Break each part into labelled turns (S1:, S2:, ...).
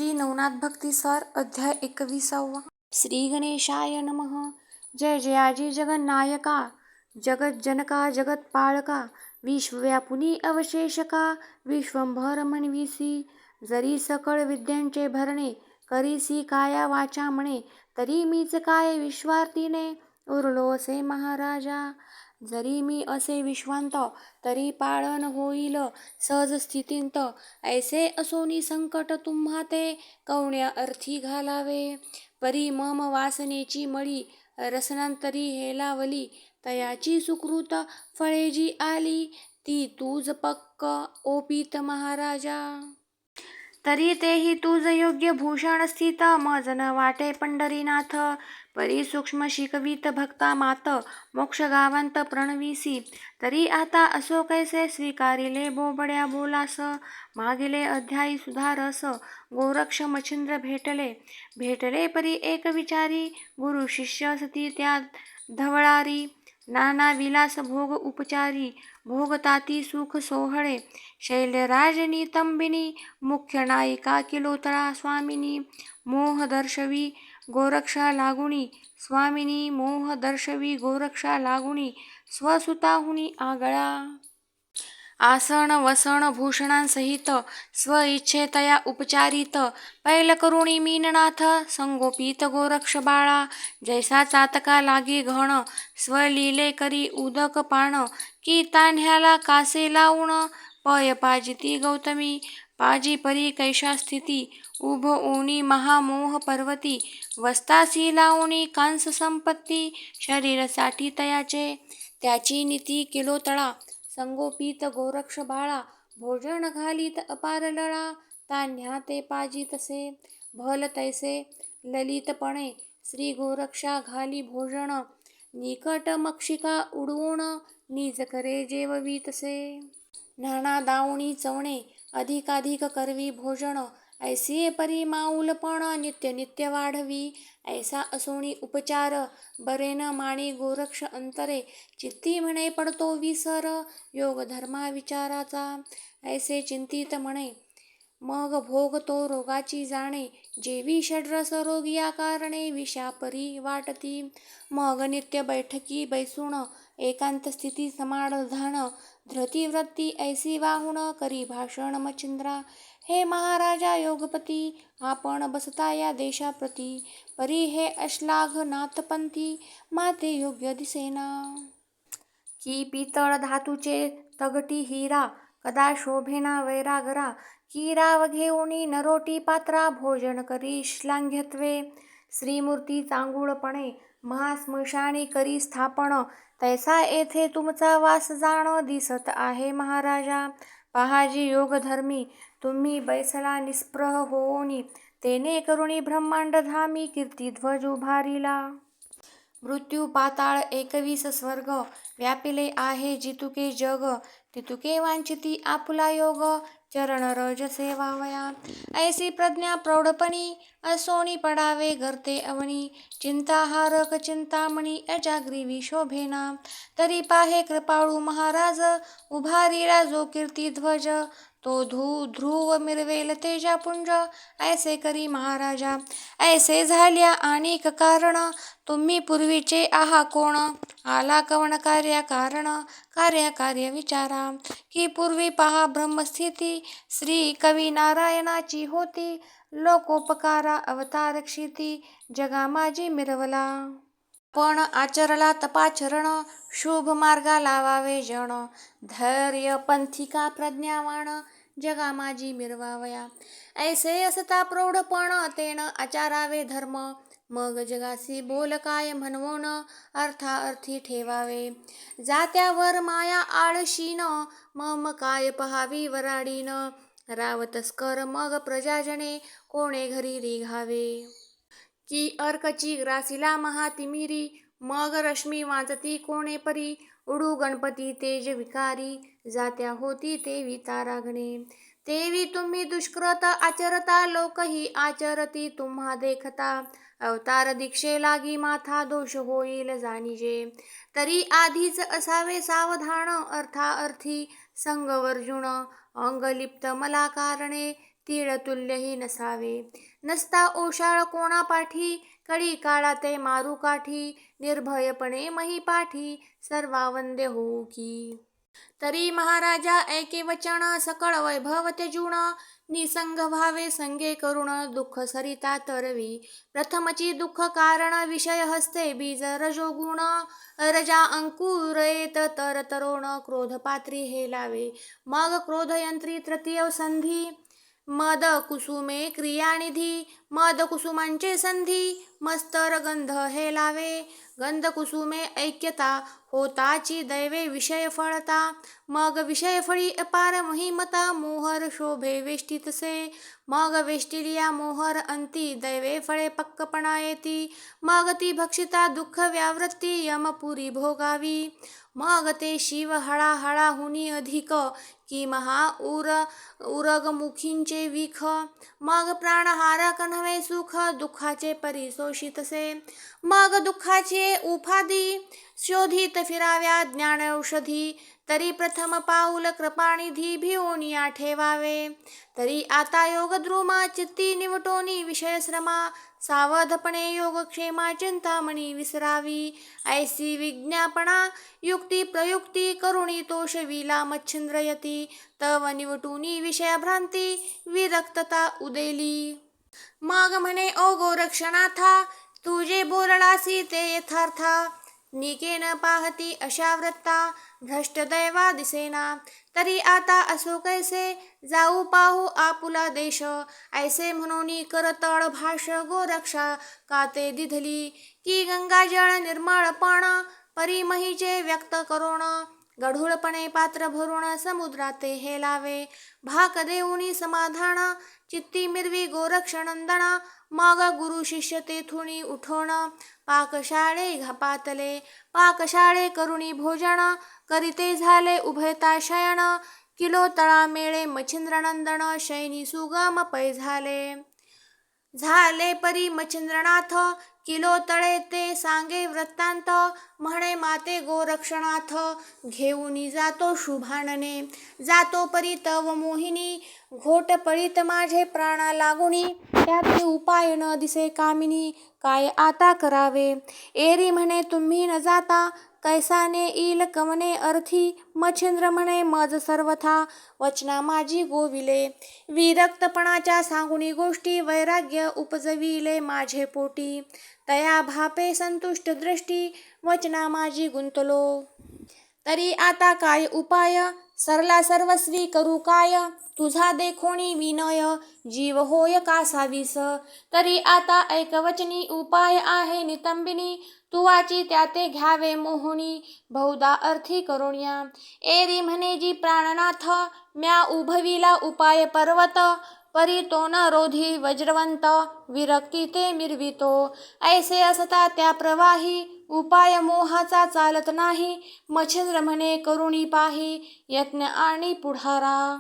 S1: श्री नवनाथ भक्तिसार अध्याय 21. श्री गणेशाय नमः. जय जयाजी जगन्नायका, जगज्जनका जगत्पाळका, विश्वव्यापुनी अवशेषका, विश्वंभर म्हणविसी. जरी सकळ विद्यांचे भरणे, करीसी काया वाचा म्हणे, तरी मीच काय विश्वार्तीने उरलो असे महाराजा. जरी मी असे विश्वांत, तरी पाळन होईल सहज स्थितींत. ऐसे असोनी संकट तुम्हा ते कवण्या अर्थी घालावे. परी मम वासनेची मळी, रसनांतरी हेलावली. तयाची सुकृत फळे जी आली, ती तूज पक्क ओपित महाराजा. तरी तेही तुझ योग्य भूषण स्थित, मज न वाटे पंढरीनाथ. परी सूक्ष्म शिकवित भक्ता मात, मोक्ष गावंत प्रणविसी. तरी आता असो कैसे स्वीकारिले बोबड्या बोलास. मागिले अध्यायी सुधारस, गोरक्ष मच्छिंद्र भेटले परी एक विचारी. गुरु शिष्य सती त्या धवळारी, नाना विलास भोग उपचारी. भोगताती सुख सोहळे, शैल्यराज नितंबिनी. मुख्य नायिका किलोतळा स्वामिनी, मोह दर्शवी गोरक्षा लागुणी. स्वामिनी मोह दर्शवी गोरक्षा लागुणी, स्वसुताहुनी आगळा. आसन वसन भूषणांसहित, स्व इच्छेतया उपचारित. पैल करुणी मीननाथ, संगोपित गोरक्ष बाळा. जैसा चातका लागी घण, स्वलीले करी उदक पाण. की तान्ह्याला कासे लावून, पय पाजिती गौतमी. पाजी परी कैशा स्थिती, उभ ओनी महामोह पर्वती. वस्तासी लावणी कांस संपत्ती, शरीर साठी तयाचे. त्याची नीती किलोतळा, संगोपित गोरक्ष बाळा. भोजन घालीत अपार लळा, तान्ह्या ते पाजी तसे. भल तैसे ललितपणे, श्री गोरक्षा घाली भोजन. निकट मक्षिका उडवून, निज करे जेववी तसे. नाना दावणी चवणे, अधिकाधिक करवी भोजन. ऐसी परी माऊलपण, नित्य नित्य वाढवी. ऐसा असोनी उपचार, बरे न माणी गोरक्ष अंतरे. चित्ती म्हणे पडतो विसर, योग धर्मा विचाराचा. ऐसे चिंतित म्हणे, मग भोग तो रोगाची जाणे. जेवी षड्रस रोगी या कारणे, विषापरी वाटती. मग नित्य बैठकी बैसून, एकांत स्थिती समाधान. धृतिवृत्ती ऐसी वाहून, करी भाषण मच्छिंद्रा. हे महाराजा योगपती, आपण बसता या देशाप्रती. परी हे अश्लाघ नाथपंथी, माते योग्य दिसेना. की पितळ धातूचे तगटी हिरा, कदा शोभेना वैरागरा. की राव घेऊनी नरोटी पात्रा, भोजन करी श्लाघ्यत्वे. श्रीमूर्ती चांगुलपणे, महास्मशानी करी स्थापन. तैसा येथे तुमचा वास जाण, दिसत आहे महाराजा. पहाजी योगधर्मी, तुम्ही बैसला निस्पृह होऊनी. तेने करुणी ब्रह्मांड धामी, कीर्तिध्वज उभारिला. मृत्यू पाताळ 21 स्वर्ग, व्यापिले आहे जितुके जग. तितुके वांछिती आपुला योग, चरण रज सेवावया. ऐसी प्रज्ञा प्रौढपणी, असोनी पडावे गर्ते अवनी. चिंताहारक चिंतामणी, अजाग्रीवी शोभेना. तरी पाहे कृपाळू महाराज, उभारिला जो कीर्तिध्वज. तो ध्रुव मिरवेल तेजापुंज, ऐसे करी महाराजा. ऐसे झाल्या अनेक कारण, तुम्ही पूर्वीचे आहा कोण. आला कवन कार्या कारण, कार्य विचारा. की पूर्वी पहा ब्रह्मस्थिती, श्री कवी नारायणाची होती. लोकोपकारा अवतार क्षिती, जगा माझी मिरवला. पण आचरला तपाचरण, शुभ मार्गा लावावे जण. धैर्य पंथिका प्रज्ञावान, जगा माझी मिरवावया. ऐसे असता प्रौढपण, तेन आचारावे धर्म. मग जगासी बोल काय म्हणवोन, अर्थाअर्थी ठेवावे. जात्यावर माया आळशीन, मम काय पहावी वराडीन. राव तस्कर मग प्रजाजने, कोणे घरी रिघावे. की अर्कची ग्रासिला महातिमिरी, मग रश्मी वाजती कोणे परी. उडू गणपती तेज विकारी, जात्या होती तेवी तारागणे. तेवी तुम्ही दुष्कृत आचरता, लोकही आचरती तुम्हा देखता. अवतार दीक्षे लागी माथा, दोष होईल जाणीजे. तरी आधीच असावे सावधान, अर्थाअर्थी संग वर्जुन. अंग लिप्त मला कारणे, तीळ तुल्यही नसावे. नसता ओशाळ कोणा पाठी, कळी काळा ते मारू काठी. निर्भयपणे मही पाठी, सर्वा वंद्य होऊ की. तरी महाराजा ऐके वचन, सकळ वैभव त्यजून. निसंग व्हावे संगे करुण, दुःख सरिता तरवी. प्रथमची दुःख कारण, विषय हस्ते बीज रजोगुण. रजा अंकुरयेत तर तरोण, क्रोध पात्री हेलावे. मग क्रोधयंत्री तृतीय संधी, मद कुसुमे क्रियानिधी. मद कुसुमांचे संधी, मस्तर गंध हेलावे. गंध कुसुमे ऐक्यता, होताची दैवे विषय फळता. मग विषय फळी अपार महिमता, मोहर शोभे वेष्टितसे. मग वेष्टिलिया मोहर अंती, दैवे फळे पक्कपणा येती. मग ती भक्षिता दुःख व्यावृत्ती, यमपुरी भोगावी. मग ते शिव हळाहळाहुनी अधिक, की महा उरगमुखींचे विख. मग प्राणहारक नव्हे सुख, दुःखाचे परिशोषितसे. मग दुःखाचे उपाधी, शोधित फिराव्या ज्ञान औषधी. तरी प्रथम पाऊल कृपानिधी, भिवोनिया ठेवावे. तरी आता योगद्रुमा, चित्ती निवटोनी विषयश्रमा. सावधपणे योगक्षेमा, चिंतामणी विसरावी. ऐसी विज्ञापना युक्ती प्रयुक्ती, करुणी तोषविला मच्छिंद्रयती. तव निवटूनी विषयभ्रांती, विरक्तता उदेली. मग म्हणे ओ गोरक्षनाथा, तू जे बोललासी ते यथार्था. निके न पाहती अशा वृत्ता, भ्रष्ट दैवा दिसेना. तरी आता असो कैसे, जाऊ पाहू आपुला देश. ऐसे म्हणून करतळ भाष, गोरक्षा का ते दिधली. की गंगाजळ निर्मळपण, परिमहीचे व्यक्त करोण. गढूळपणे पात्र भरून, समुद्राते हेलावे. भाक देऊनी समाधान, चित्ती मिरवी गोरक्षनंदन. मग गुरु शिष्य तेथुनी उठोन, पाकशाळे घपातले. पाकशाळे करुणी भोजन, करीते झाले उभयता शयन. किलो तळा मेळे मच्छिंद्रनंदन, शयनी सुगम पै झाले. झाले परी मच्छिंद्रनाथ, किलो तळे ते सांगे वृत्तांत. म्हणे माते गोरक्षनाथ, घेऊनी जातो शुभानने. जातो परी तव मोहिनी, घोट पळीत माझे प्राणा लागुनी. त्याचे उपाय न दिसे कामिनी, काय आता करावे. एरी म्हणे तुम्ही न जाता, कैसाने येईल कवने अर्थी. मच्छिंद्र म्हणे मज सर्वथा, वचना माझी गोविले. विरक्तपणाच्या सांगुनी गोष्टी, वैराग्य उपजविले माझे पोटी. तया भापे संतुष्ट दृष्टी, वचना माझी गुंतलो. तरी आता काय उपाय, सरला सर्वस्वी करू काय. तुझा देखोनी विनय, जीव होय कासावीस. तरी आता ऐकवचनी उपाय आहे नितंबिनी. तुवाची त्याते घ्यावे मोहुनी, बहुधा अर्थी करोनिया. एरी म्हणे जी प्राणनाथ, म्या उभविला उपाय पर्वत. परी तो न रोधी वज्रवंत, विरक्ती ते मिरवितो. ऐसे असता त्या प्रवाही, उपाय मोहाचा चालत नाही. मच्छिंद्र म्हणे करुणी पाही, यत्न आणि पुढारा.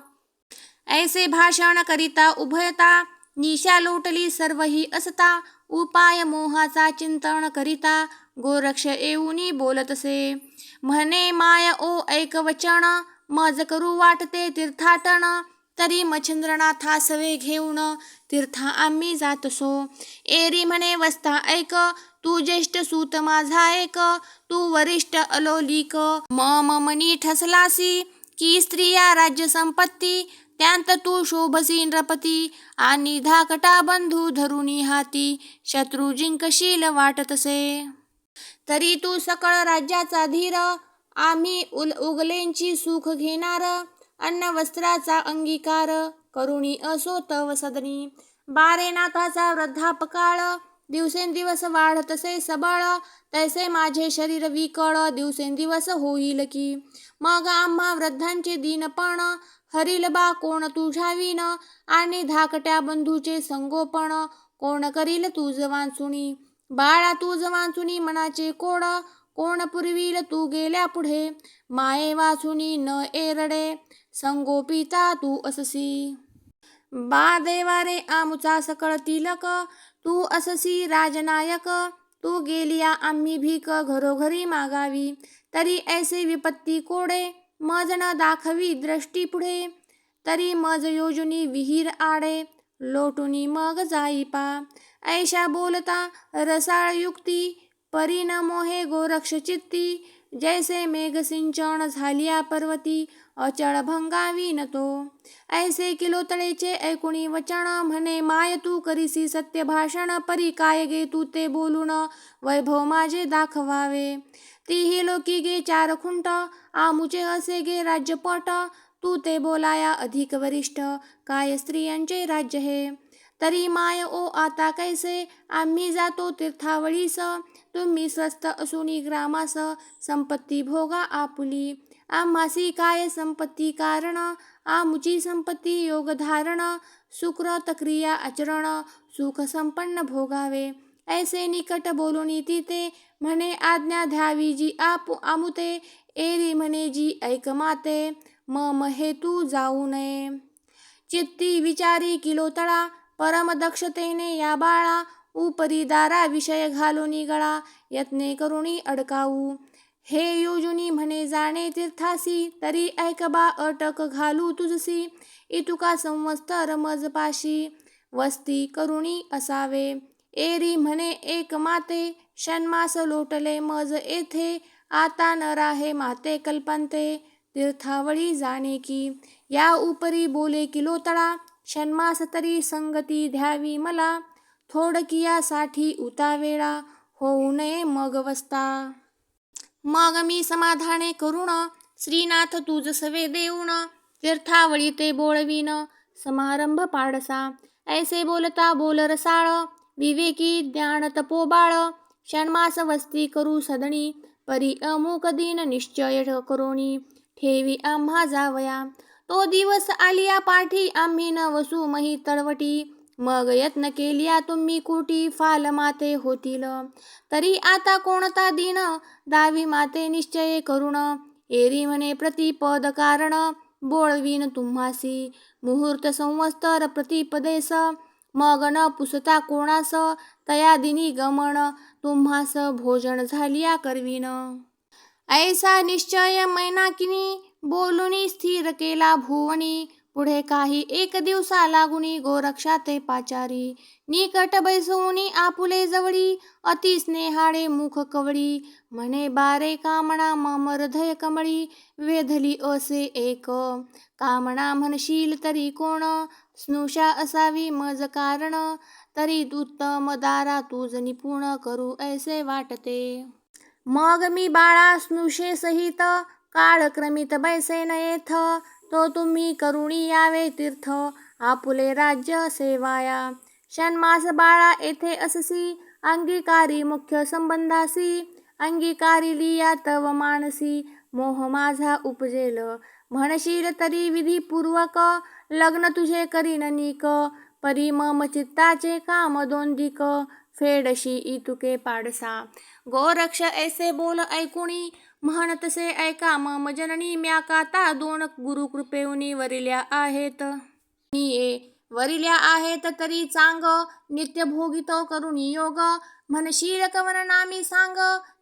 S1: ऐसे भाषण करिता उभयता, निशा लोटली सर्वही असता. उपाय मोहाचा चिंतन करिता, गोरक्ष येऊनी बोलतसे. म्हणे माय ओ ऐक वचन, मज करू वाटते तीर्थाटन. तरी मच्छिंद्रनाथा सवे घेऊन, तीर्था आम्ही जातसो. एरी म्हणे वस्ता ऐक, तू ज्येष्ठ सूत माझा एक. तू वरिष्ठ अलोलिक, मम मनी ठसलासी. की स्त्रिया राज्य संपत्ती, त्यांत तू शोभसी नृपती. आणि धाकटा बंधू धरुनी हाती, शत्रू जिंकशील वाटतसे. तरी तू सकळ राज्याचा धीर, आम्ही उगलेंची सुख घेणार. अन्न वस्त्राचा अंगीकार, करुणी असो तव सदनी. बारेनाथाचा वृद्धापकाळ, दिवसेंदिवस वाढतसे सबळ. तैसे माझे शरीर विकळ, दिवसेंदिवस होईल की. मग आम्हा वृद्धांचे दीनपण, हरील बा कोण तुझ्या विन. आणि धाकट्या बंधूचे संगोपन, कोण करील तुझ वांचुनी. बाळा तुझ वांचुनी मनाचे कोड, कोण पुरवील तू गेल्या पुढे. माये वाचुनी न एरडे, संगोपिता तू अससी. बा देवा रे आमुचा सकळ तिलक, तू अससी राजनायक. तू गेलिया आम्ही भीक, घरोघरी मागावी. तरी ऐसे विपत्ती कोडे, मज न दाखवी दृष्टी पुढे. तरी मज योजुनी विहीर आडे लोटुनी मग जाई पा. ऐशा बोलता रसाळ युक्ती परी न मोहे गोरक्ष चित्ती. जैसे मेघ सिंचन झालिया पर्वती अचळ भंगावी न तो. ऐसे किलोतळेचे ऐकुणी वचन म्हणे माय तू करीसी सत्य भाषण. परी काय गे तू ते बोलून वैभव माझे दाखवावे. तीही लोकी गे चार खुंट आमुचे असे गे राज्यपट. तू ते बोलाया अधिक वरिष्ठ काय स्त्रियांचे राज्य हे. तरी माय ओ आता कैसे आम्ही जातो तीर्थावळीस. तुम्ही स्वस्थ असूनी ग्रामास संपत्ती भोगा आपुली. आम्हासी काय संपत्ती कारण आमुची संपत्ती योगधारण. सुकृत क्रिया आचरण सुख संपन्न भोगावे. ऐसे निकट बोलुनी तिथे म्हणे आज्ञा द्यावी जी आमुते. एरी म्हणे जी ऐक माते मम हेतू जाऊ नये. चित्ती विचारी किलोतळा परम दक्षतेने या बाळा. उपरी दारा विषय घालुनी गळा यत्ने करुणी अडकावू. हे योजुनी म्हणे जाणे तीर्थासी तरी ऐकबा अटक घालू तुझसी. इतुका संवत्सर मज पाशी वस्ती करुणी असावे. एरी म्हणे एक माते षण्मास लोटले मज येथे. आता न राहे माते कल्पांते तीर्थावळी जाणे की. या उपरी बोले किलोतळा षण्मास तरी संगती द्यावी मला. थोडकियासाठी उतावेळा होऊ नये मग वस्ता. मग मी समाधाने करुण श्रीनाथ तुझ सवे देऊन. तीर्थावळी ते बोळवीन समारंभ पाडसा. ऐसे बोलता बोल रसाळ विवेकी ज्ञान तपोबाळ. षण्मास वस्ती करू सदणी परी अमुक दिन निश्चय करोनी. ठेवी आम्हा जावया तो दिवस आलिया पाठी. आम्ही न वसू मही तळवटी. मग यत्न केलिया तुम्ही कोटी फाल माते होतील. तरी आता कोणता दिन दावी माते निश्चय करुण. एरी म्हणे प्रतिपद कारण बोळवीन तुम्हासी. मुहूर्त संवत्सर प्रतिपदेस मग न पुसता कोणास. तया दिनी गमन तुम्हास भोजन झालिया करवीन. ऐसा निश्चय मैनाकिनी बोलुनी स्थिर केला भुवनी. पुढे काही एक दिवसा लागुनी गोरक्षा ते पाचारी. निकट बैसवुनी आपुले जवळी अति स्नेहाळे मुख कवळी. म्हणे बारे कामना मम हृदय कमळी. वेधली असे एक कामना म्हणशील तरी कोण. स्नुषा असावी मज कारण तरी उत्तम दारा तुझ निपुण करू ऐसे वाटते. मग मी बाळा स्नुषे सहित काळक्रमित बैसेन येथ. तो तुम्ही करुणी यावे तीर्थ आपुले राज्य सेवाया. षण्मास बाळा येथे अससी अंगीकारी मुख्य संबंधासी. अंगीकारी लिया तव मानसी मोह माझा उपजेल. म्हणशील तरी विधीपूर्वक लग्न तुझे करीन निक. परी मम चित्ताचे काम दोंदिक फेडशी इतुके पाडसा. गोरक्ष ऐसे बोल ऐकुणी म्हणतसे ऐका मम जननी. म्या काता दोन गुरु कृपेऊनी वरिल्या आहेत. वरिल्या आहेत तरी चांग नित्य भोगितो करुणी योग. म्हणशील कवन नामी सांग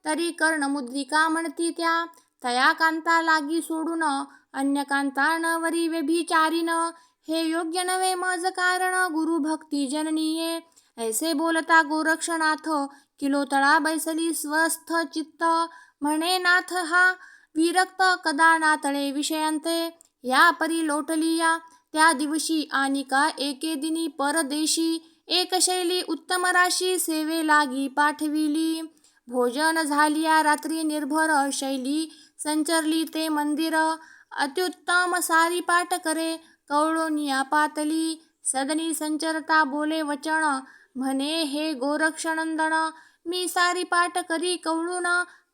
S1: तरी कर्णमुद्रिका म्हणती त्या. तया कांता लागी सोडून अन्य कांता न वरी व्यभिचारीन. हे योग्य नवे मज कारण गुरु भक्ती जननीये. ऐसे बोलता गोरक्षनाथ किलोतळा बैसली स्वस्थ चित्त. म्हणे नाथ हा विरक्त कदा नातळे विषयांते. या परी लोटलिया त्या दिवशी आनिका एके दिनी परदेशी. एक शैली उत्तम राशी सेवे लागी पाठविली. भोजन झालिया रात्री निर्भर शैली संचरली ते मंदिर. अत्युत्तम सारी पाठ करे कवळोनिया पातली. सदनी संचरता बोले वचन म्हणे हे गोरक्षनंदन. मी सारी पाठ करी कवळून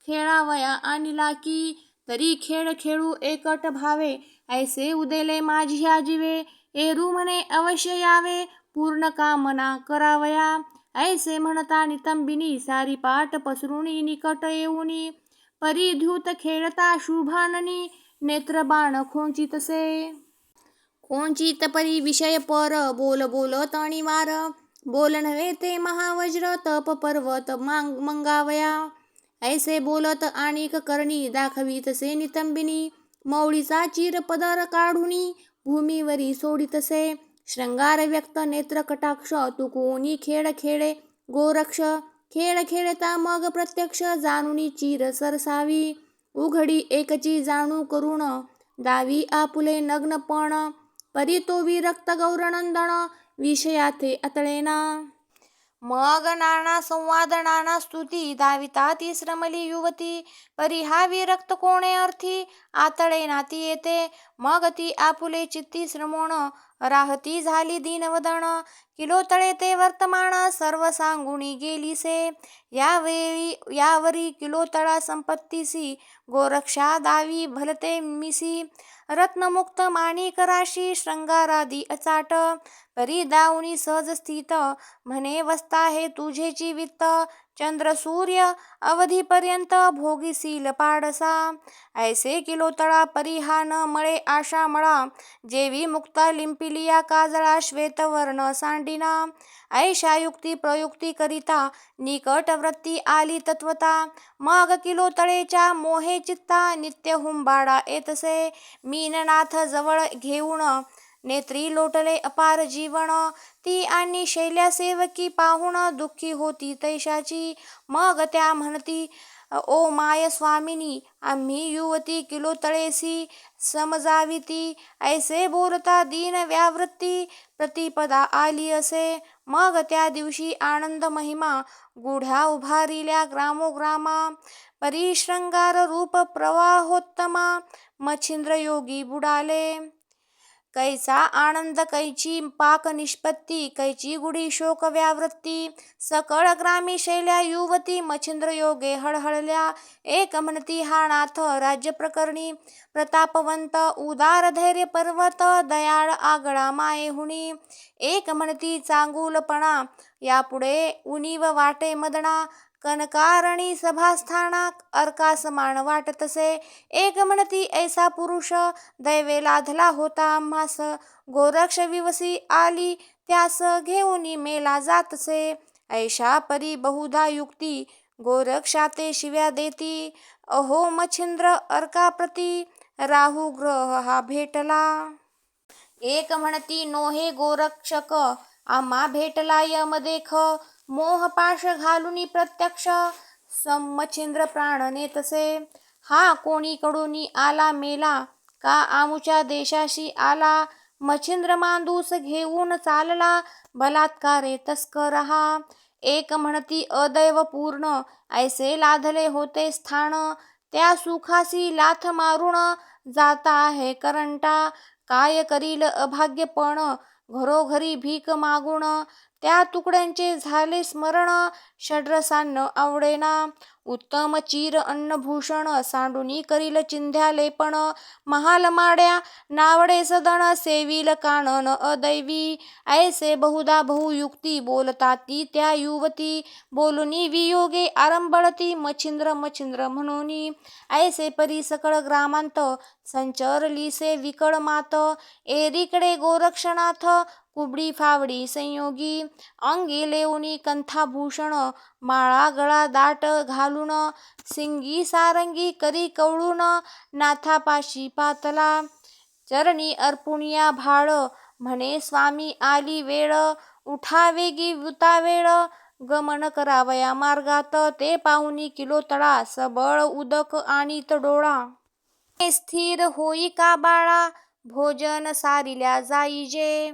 S1: खेळावया आणिला की. तरी खेळ खेळू एकट भावे ऐसे उदेले माझिया जीवे. एरू म्हणे अवश्य यावे पूर्ण कामना करावया. ऐसे म्हणता नितंबिनी सारी पाठ पसरुणी निकट येऊनी. परी द्यूत खेळता शुभाननी नेत्रबाण खोंचितसे. खोंचित परी विषय पर बोल बोलत अणिवार. बोल नव्हे ते महावज्र तप पर्वत मंगावया. ऐसे बोलत आणिक करणी दाखवीतसे नितंबिनी. मौळीचा चिर पदर काढुनी भूमीवरी सोडितसे श्रंगार व्यक्त नेत्र कटाक्ष तू कोणी खेळ खेळे गोरक्ष खेळ खेळता मग प्रत्यक्ष जाणुनी चीर सरसावी उघडी एकची जाणू करुण दावी आपुले नग्नपण परी तो विरक्त गौरनंदन विषयाथे अतळेना मग नाना संवाद नाना स्तुती दाविता ती श्रमली युवती परी हा विरक्त कोणे अर्थी आतळे नाती येते मग ती आपुले चित्ती श्रमोण राहती झाली दीनवदन किलोतळे ते वर्तमान सर्व सांगुणी गेलीसे यावरी किलोतळा संपत्तीसी गोरक्षा दावी भलते मिसी रत्नमुक्त माणिक राशी श्रंगारादी अचाट परी दाऊनी सहज स्थित म्हणे वस्ता हे तुझेची वित्त चंद्र सूर्य अवधीपर्यंत भोगीसील पाडसा ऐसे किलोतळा परिहान मळे आशा मळा जेवी मुक्ता लिंपिलिया काजळा श्वेतवर्ण सांडिना ऐशा युक्ती प्रयुक्ती करिता निकट वृत्ती आली तत्वता मग किलोतळेच्या मोहे चित्ता नित्य हुंबाडा येतसे मीननाथ जवळ घेऊन नेत्री लोटले अपार जीवन ती आणि शैल्या सेवकी पाहुण दुःखी होती तैशाची मग त्या म्हणती ओ माय स्वामिनी आम्ही युवती किलोतळेसी समजाविती ऐसे बोलता दीन व्यावृत्ती प्रतिपदा आली असे मग त्या दिवशी आनंद महिमा गुढ्या उभारिल्या ग्रामोग्रामा परिश्रंगार रूप प्रवाहोत्तमा मच्छिंद्र योगी बुडाले कैचा आनंद कैची पाक निष्पत्ती कैची गुढी शोक व्यावृत्ती सकळ ग्रामी शैल्या युवती मच्छिंद्र योगे हळहळल्या एक म्हणती हा नाथ राज्य प्रकरणी प्रतापवंत उदार धैर्य पर्वत दयाळ आगळा मायेहुणी एक म्हणती चांगुलपणा यापुढे उणीव वाटे मदना कनकारणी सभास्थाना अर्कासमान वाटतसे एक म्हणती ऐसा पुरुष दैवे लाधला होता आम्हास गोरक्ष विवसी आली त्यास घेऊनी मेला जातसे ऐशा परी बहुधा युक्ती गोरक्षाते शिव्या देती अहो मच्छिंद्र अर्काप्रती राहू ग्रह हा भेटला एक म्हणती नोहे गोरक्षक आम्हा भेटला यमदेख मोहपाश घालुनी प्रत्यक्ष मच्छिंद्र प्राण नेतसे हा कोणीकडूनी आला मेला का आमुच्या देशाशी आला मच्छिंद्र मांदूस घेऊन चालला बलात्कारे तस्कर हा एक म्हणती अदैव पूर्ण ऐसे लाधले होते स्थान त्या सुखासी लाथ मारून जाता आहे करंटा काय करील अभाग्यपण घरोघरी भीक मागून त्या तुकड्यांचे झाले स्मरण षड्रसान्न आवडेना उत्तम चीर अन्नभूषण सांडुनी करील चिंध्या लेपण महाल माड्या नावडे सदन सेविल कानन अदैवी ऐसे बहुधा बहुयुक्ती बोलता ती त्या युवती बोलुनी वियोगे आरंबळती मच्छिंद्र मच्छिंद्र म्हणूनी ऐसे परी सकळ ग्रामांत संचरलीसे विकळ मात एरीकडे गोरक्षनाथ कुबडी फावडी संयोगी अंगी लेऊनी कंथाभूषण माळा गळा दाट घालून सिंगी सारंगी करी कवळून नाथापाशी पातला चरणी अर्पुनिया भाळ म्हणे स्वामी आली वेळ उठावेगी वेळ गमन करावया मार्गात ते पाहुनी किलोतळा सबळ उदक आणि डोळा स्थिर होई का बाळा भोजन सारिल्या जाईजे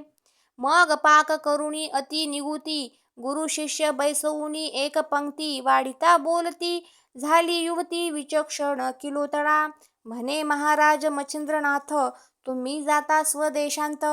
S1: मग पाक करुणी अति निगुती गुरु शिष्य बैसवुनी एक पंक्ती वाढिता बोलती झाली युवती विचक्षण किलोतळा म्हणे महाराज मच्छिंद्रनाथ तुम्ही जाता स्वदेशांत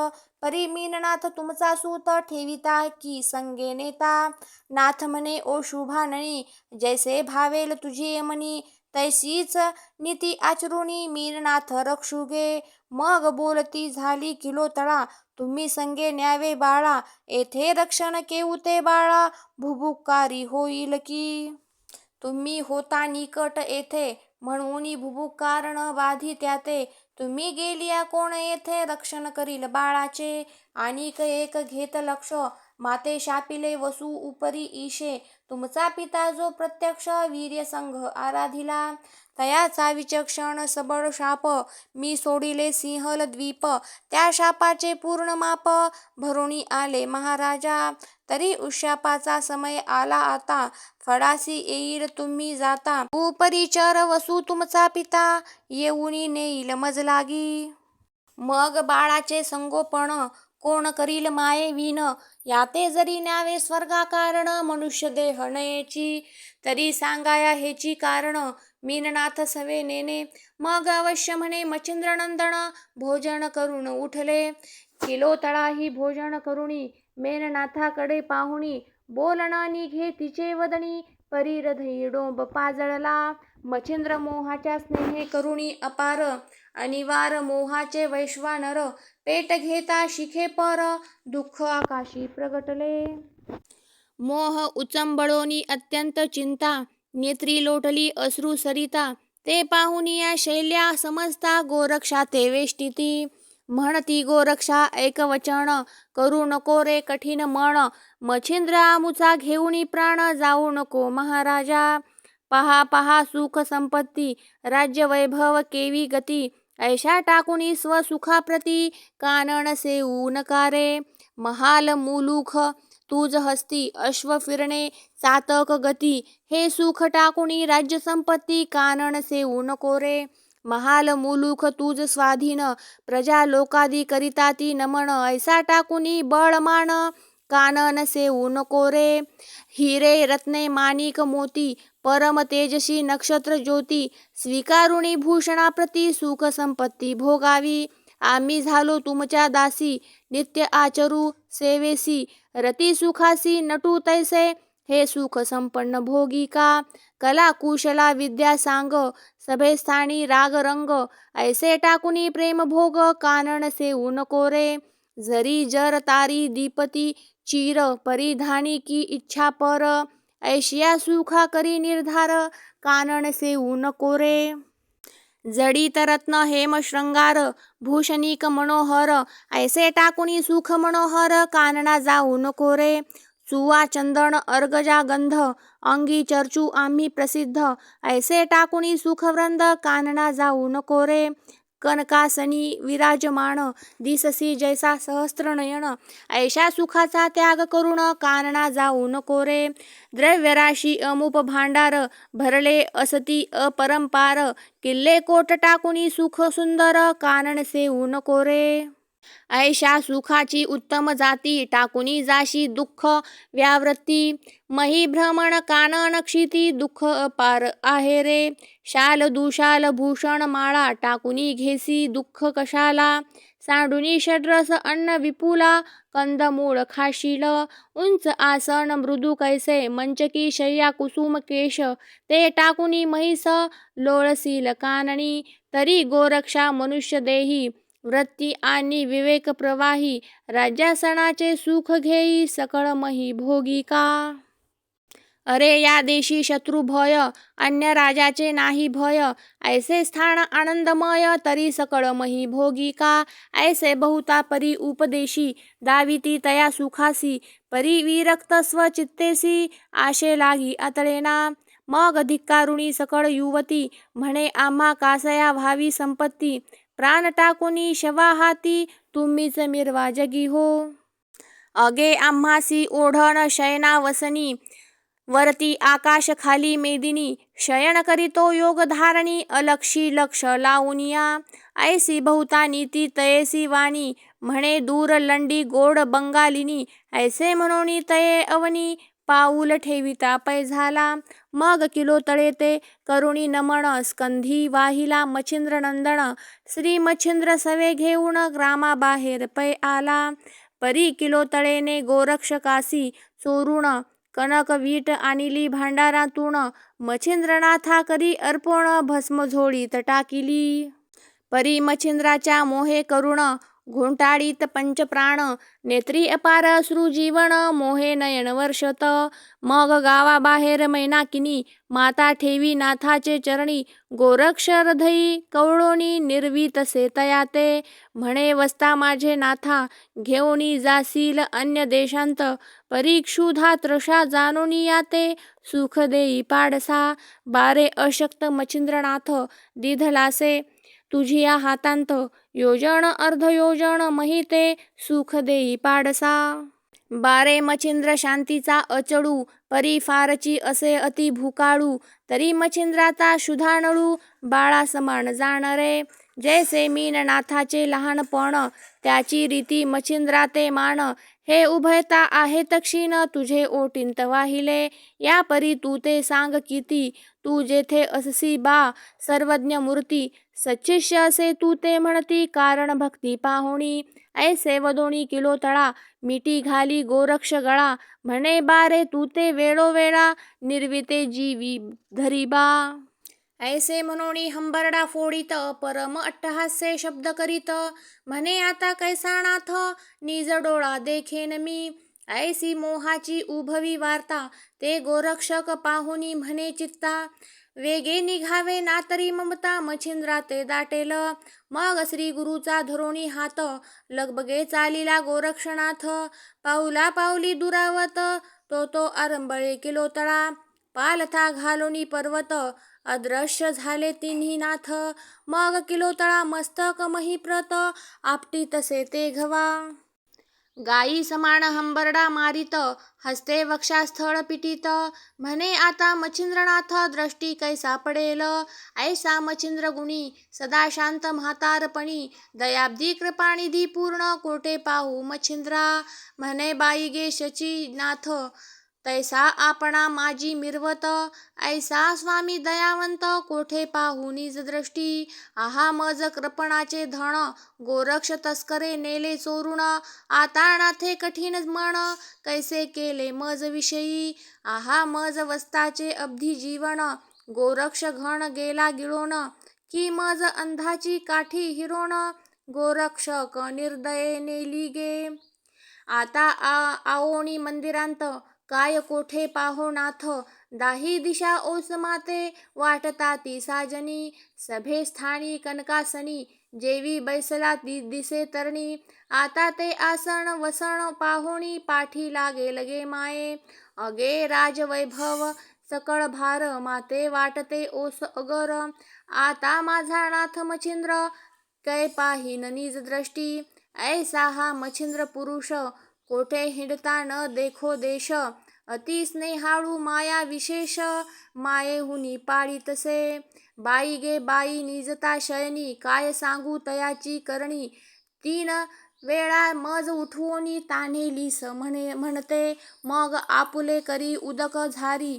S1: परी मीननाथ तुमचा सूत ठेविता की संगे नेता नाथ म्हणे ओ शुभाननी जैसे भावेल तुझी मनी तैसीच नीती आचरुणी मीननाथ रक्षुगे मग बोलती झाली किलोतळा तुम्ही संगे न्यावे बाळा येथे रक्षण केऊते बाळा भुभुकारी होईल की तुम्ही होता निकट येथे म्हणून भुभुकार न बाधी त्याते तुम्ही गेलिया कोण येथे रक्षण करील बाळाचे आणिक एक घेत लक्ष माते शापिले वसू उपरी ईशे, तुमचा पिता जो प्रत्यक्ष वीर्यसंघ आराधिला, तयाचा विचक्षण सबळ शाप, मी सोडिले सिंहल द्वीप, त्या शापाचे पूर्ण माप भरुणी आले महाराजा, तरी उशापाचा समय आला आता, फडासी येईल तुम्ही जाता, उपरीचर वसू तुमचा पिता, येऊनी नेईल मज लागी. मग बाळाचे संगोपन कोण करील मायेविन, याते जरी न्यावे स्वर्गा कारण, मनुष्य देह नयेची, तरी सांगाया हेची कारण, मीननाथ सवे नेने. मग अवश्य म्हणे मच्छिंद्रनंदन, भोजन करून उठले, किलोतळाही भोजन करुणी, मेननाथाकडे पाहुणी, बोलण निघे तिचे वदनी, परी हृदयी डोंब पाजळला, मच्छिंद्र मोहाच्या स्नेहे करुणी अपार, अनिवार मोहाचे वैश्वानर, पेट घेता शिखे पर, दुःख आकाशी प्रगटले. मोह उचंबळोनी अत्यंत चिंता, नेत्री लोटली अश्रू सरिता, ते पाहुनिया शैल्या समजता, गोरक्षा ते वेष्टिती, म्हणती गोरक्षा ऐकवचन, करू नको रे कठीण मन, मच्छिंद्र आमुचा घेऊनी प्राण, जाऊ नको महाराजा, पहा पहा सुख संपत्ती, राज्य वैभव केवी गती, ऐशा टाकुनी स्वसुखाप्रती, कानन सेऊ नका रे, महाल मुलूख तुझ हस्ती, अश्व फिरणे चातक गती, हे सुख टाकुनी राज्य संपत्ती, कानन सेऊ नको रे, महाल मुलूख तुझ स्वाधीन, प्रजा लोकादी करिता ती नमन, ऐसा टाकुनी बळमान, कानन सेऊ नको रे, हिरे रत्ने माणिक मोती, परम तेजसी नक्षत्र ज्योती, स्वीकारुणी भूषणाप्रती, सुख संपत्ती भोगावी, आम्ही झालो तुमच्या दासी, नित्य आचरू सेवेसी, रती सुखासी नटू तैसे, हे सुख संपन्न भोगिका, कला कुशला विद्या सांग, सभेस्थानी राग रंग, ऐसे टाकुनी प्रेम भोग, कानन सेऊ नको रे, जरी जर तारी दीपती चीर, परिधानी की इच्छा पर, ऐशिया सुखा करी निर्धार, कानन सेऊ नको रे, जडित रत्न हेम शृंगार, भूषणिक मनोहर, ऐसे टाकुनी सुख मनोहर, कानना जाऊ नको रे, चुवा चंदन अर्गजा गंध, अंगी चर्चू आम्ही प्रसिद्ध, ऐसे टाकुनी सुखवृंद, कानना जाऊ नको रे, कनकासनी विराजमान, दिससी जैसा सहस्त्रनयन, ऐशा सुखाचा त्याग करुण, कानना जाऊ नको रे, द्रव्यराशी अमुप भांडार, भरले असती अपरंपार, किल्ले कोट टाकुनी सुख सुंदर, कानन सेऊ नको रे, ऐशा सुखाची उत्तम जाती, टाकुनी जाशी दुःख व्यावृत्ती, मही भ्रमण कानन क्षिती, दुःख अपार आहे रे, शाल दुशाल भूषण माळा, टाकुनी घेसी दुःख कशाला, सांडुनी षड्रस अन्न विपुला, कंदमूळ खाशील, उंच आसन मृदू कैसे, मंचकी शय्या कुसुम केश, ते टाकुनी महिस लोळसील काननी, तरी गोरक्षा मनुष्य देही, वृत्ती आणि विवेक प्रवाही, राज्यासनाचे सुख घेई, सकळ मही भोगिका, अरे या देशी शत्रु भय, अन्य राजाचे नाही भय, ऐसे स्थान आनंदमय, तरी सकळ मही भोगिका, ऐसे बहुता परी उपदेशी, दाविती तया सुखासी, परी विरक्त स्वचित्तेसी, आशे लागी आतळेना, मग धिक्कारुणी सकळ युवती, म्हणे आम्हा कासया व्हावी संपत्ती, प्राण टाकुनी शवा हाती, तुम्हीच मिरवा जगी हो, अगे आम्हासी ओढण शयना वसनी, वरती आकाश खाली मेदिनी, शयन करीतो योग धारणी, अलक्षी लक्ष लावुनिया, ऐसी बहुता नीती तयेसी वाणी, म्हणे दूर लंडी गोड बंगालिनी, ऐसे म्हणोनी तये अवनी, पाऊल ठेविता पै झाला, मग किलो तळे ते करुणी नमन, स्कंधी वाहिला मच्छिंद्र नंदन, श्री मच्छिंद्र सवे घेऊन ग्रामाबाहेर पै आला, परी किलो तळेने गोरक्षकासी, चोरून कनक वीट आणिली भांडारातून, मच्छिंद्रनाथा करी अर्पण, भस्म झोळीत टाकिली, परी मच्छिंद्राच्या मोहे करुण, घोंटाळीत पंचप्राण, नेत्री अपार अश्रू जीवन, मोहे नयन वर्षत. मग गावाबाहेर मैनाकिनी, माता ठेवी नाथाचे चरणी, गोरक्ष हृदयी कवळोनी निर्वीतसे तया ते. म्हणे वसता माझे नाथा, घेऊनी जासील अन्य देशांत, परीक्षुधा तृषा जाणोनी याते, सुख देई पाडसा. बारे अशक्त मच्छिंद्रनाथ, दिधलासे तुझिया हातांत, योजन अर्धयोजन महिते, सुख देई पाडसा. बारे मच्छिंद्र शांतीचा अचळू, परी फारची असे अति भुकाळू, तरी मच्छिंद्राचा शुधाणळू, बाळा समान जाण रे. जैसे मीन नाथाचे लहानपण, त्याची रीती मच्छिंद्राते मान, हे उभयता आहेत क्षीण, तुझे ओटींत वाहिले, या परी तू ते सांग किती. तू जेथे अससी बा सर्वज्ञ मूर्ती, सच्छिष्य असे तू ते म्हणती, कारण भक्ती पाहुणी. ऐसे वदोणी किलो तळा, मिठी घाली गोरक्ष गळा, म्हणे बारे तू ते वेळोवेळा, निर्विते जीवी धरी बा. ऐसे म्हणोनी हंबरडा फोडीत, परम अट्टहास्ये शब्द करीत, म्हणे आता कैसा नाथ, निज डोळा देखेन मी. ऐसी मोहाची उभवी वार्ता, ते गोरक्षक पाहुनी म्हणे चित्ता, वेगे निघावे ना तरी ममता, मच्छिंद्रा ते दाटेल. मग श्री गुरुचा धरोणी हात, लगबगे चालिला गोरक्षनाथ, पाऊला पाऊली दुरावत, तो आरंबळे किलो तळा, पालथा घालोनी पर्वत, अदृश्य झाले तिन्ही नाथ. मग किलो तळा मस्तक महिप्रत, आपटी तसे ते घवा, गायी समान हंबरडा मारित, हस्ते वक्षास्थळ पिटीत, म्हणे आता मच्छिंद्रनाथ, दृष्टी कैसा पडेल. ऐसा मच्छिंद्र गुणी, सदा शांत म्हातारपणी, दयाब्दी कृपानिधी पूर्ण, कोठे पाहू मच्छिंद्रा. म्हणे बाई गे शची नाथ, तैसा आपणा माझी मिरवत, ऐसा स्वामी दयावंत, कोठे पाहू निज दृष्टी. आहा मज कृपणाचे धन, गोरक्ष तस्करे नेले चोरून, आता नाथे कठीण मन, कैसे केले मज विषयी. आहा मज वस्ताचे अब्धी जीवन, गोरक्ष घन गेला गिळोन, की मज अंधाची काठी हिरोण, गोरक्षक निर्दये नेली गे. आता आओणी मंदिरांत, काय कोठे पाहो नाथ, दाही दिशा ओस माते, वाटता ती साजनी, सभे स्थानी कनकासनी, जेवी बैसला दिसे तरणी, आता ते आसन वसन पाहोणी, पाठी लागे लगे माये. अगे राजवैभव सकळ भार, माते वाटते ओस अगर, आता माझा नाथ मच्छिंद्र, कै पाहीन निज दृष्टी. ऐसा हा मच्छिंद्र पुरुष, कोठे हिंडता न देखो देश, अति स्नेहाळू माया विशेष, मायेहुनी पाळी तसे. बाई गे बाई निजता शयनी, काय सांगू तयाची करणी, 3 वेळा मज उठवोनी तान्हेलीस म्हणते, मग आपुले करी उदक झारी,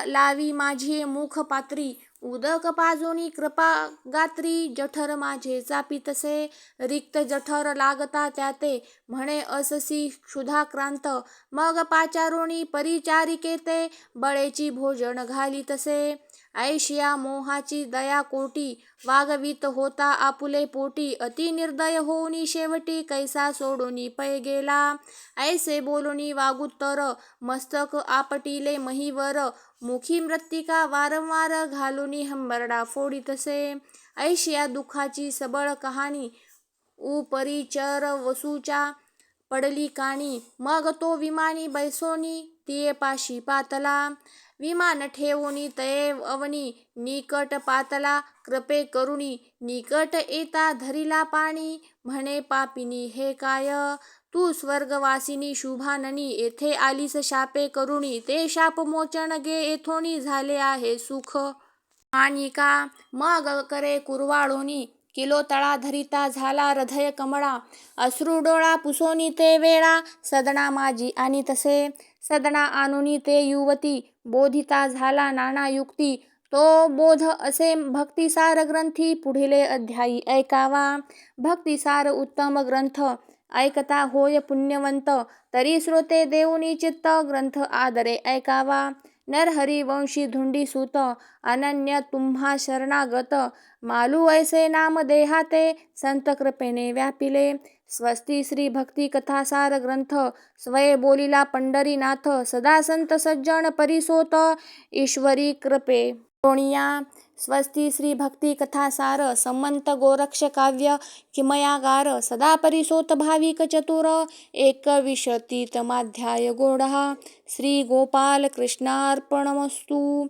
S1: लावी माझी मुख पात्री, उदक पाजोनी कृपा गात्री, जठर माझे चापितसे, रिक्त जठर लागता त्याते, म्हणे अससी क्षुधाक्रांत, मग पाचारोणी परिचारिकेते, बळेची भोजन घालीतसे. ऐशिया मोहाची दया कोटी, वागवीत होता आपुले पोटी, अति निर्दय होऊनी शेवटी, कैसा सोडोनी पै गेला. ऐसे बोलोनी वागुत्तर, मस्तक आपटिले महीवर, मुखी मृत्तिका वारंवार, घालोनी हंबरडा फोडीतसे. ऐशिया दुःखाची सबळ कहाणी, उपरीचर वसूच्या पडली कानी, मग तो विमानी बैसोनी, तिये पाशी पातला, विमान ठेवोनी तये अवनी, निकट पातला कृपे करुणी, निकट येता धरिला पाणी, म्हणे पापिनी हे काय, तू स्वर्गवासिनी शुभाननी, येथे आलीस शापे करुणी, ते शापमोचन गे येथोनी, झाले आहे सुख मानिका. मग करे कुरवाळोनी, किलो तळा धरिता झाला हृदय कमळा, अश्रू डोळा पुसोनी ते वेळा, सदना माझी आणि तसे. सदना आणोनी ते युवती, बोधिता झाला नाना युक्ती, तो बोध असे भक्तिसार ग्रंथी, पुढीले अध्यायी ऐकावा. भक्तिसार उत्तम ग्रंथ, ऐकता होय पुण्यवंत, तरी श्रोते देऊनी चित्त, ग्रंथ आदरे ऐकावा. नरहरी वंशी धुंडी सुत अनन्य तुम्हा शरणागत मालू ऐसे नाम देहाते संत कृपेने व्यापिले. स्वस्ती श्री भक्ती कथासार ग्रंथ स्वये बोलिला पंढरीनाथ सदा संत सज्जन परिसोत ईश्वरी कृपे तोणिया. स्वस्ती श्री भक्ती कथासार समंत गोरक्ष काव्य किमयागार सदा परिसोत भाविक चतुर 21तमाध्याय गोडहा. श्री गोपाल कृष्णार्पणमस्तु.